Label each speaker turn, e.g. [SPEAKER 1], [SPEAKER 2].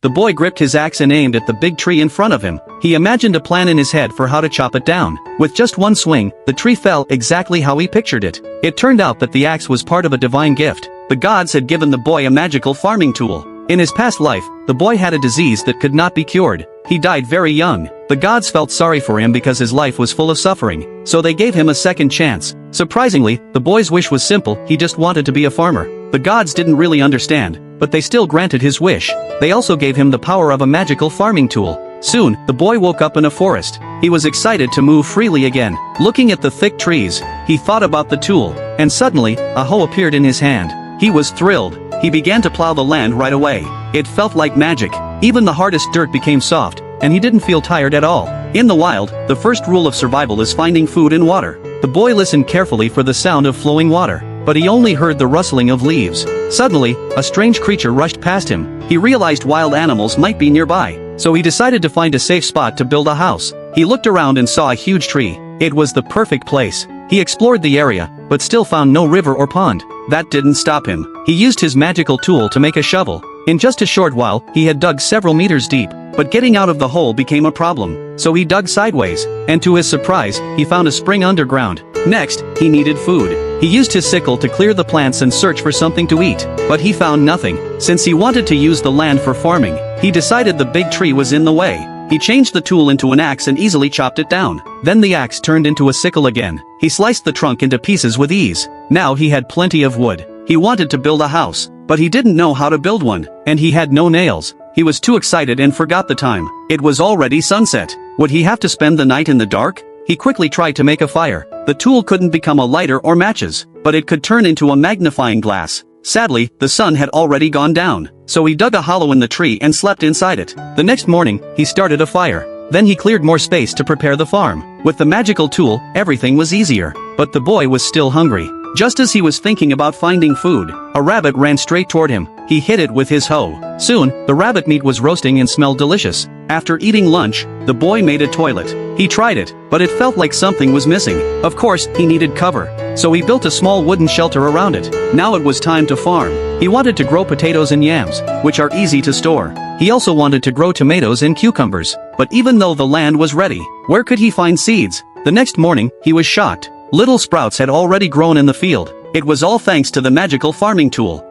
[SPEAKER 1] The boy gripped his axe and aimed at the big tree in front of him. He imagined a plan in his head for how to chop it down. With just one swing, the tree fell exactly how he pictured it. It turned out that the axe was part of a divine gift. The gods had given the boy a magical farming tool. In his past life, the boy had a disease that could not be cured. He died very young. The gods felt sorry for him because his life was full of suffering, so they gave him a second chance. Surprisingly, the boy's wish was simple, he just wanted to be a farmer. The gods didn't really understand, but they still granted his wish. They also gave him the power of a magical farming tool. Soon, the boy woke up in a forest. He was excited to move freely again. Looking at the thick trees, he thought about the tool, and suddenly, a hoe appeared in his hand. He was thrilled. He began to plow the land right away. It felt like magic. Even the hardest dirt became soft, and he didn't feel tired at all. In the wild, the first rule of survival is finding food and water. The boy listened carefully for the sound of flowing water, but he only heard the rustling of leaves. Suddenly, a strange creature rushed past him. He realized wild animals might be nearby, so he decided to find a safe spot to build a house. He looked around and saw a huge tree. It was the perfect place. He explored the area, but still found no river or pond. That didn't stop him. He used his magical tool to make a shovel. In just a short while, he had dug several meters deep, but getting out of the hole became a problem. So he dug sideways, and to his surprise, he found a spring underground. Next, he needed food. He used his sickle to clear the plants and search for something to eat, but he found nothing. Since he wanted to use the land for farming, he decided the big tree was in the way. He changed the tool into an axe and easily chopped it down. Then the axe turned into a sickle again. He sliced the trunk into pieces with ease. Now he had plenty of wood. He wanted to build a house, but he didn't know how to build one, and he had no nails. He was too excited and forgot the time. It was already sunset. Would he have to spend the night in the dark? He quickly tried to make a fire. The tool couldn't become a lighter or matches, but it could turn into a magnifying glass. Sadly, the sun had already gone down, so he dug a hollow in the tree and slept inside it. The next morning, he started a fire. Then he cleared more space to prepare the farm. With the magical tool, everything was easier. But the boy was still hungry. Just as he was thinking about finding food, a rabbit ran straight toward him. He hit it with his hoe. Soon, the rabbit meat was roasting and smelled delicious. After eating lunch, the boy made a toilet. He tried it, but it felt like something was missing. Of course, he needed cover, so he built a small wooden shelter around it. Now it was time to farm. He wanted to grow potatoes and yams, which are easy to store. He also wanted to grow tomatoes and cucumbers. But even though the land was ready, where could he find seeds? The next morning, he was shocked. Little sprouts had already grown in the field. It was all thanks to the magical farming tool.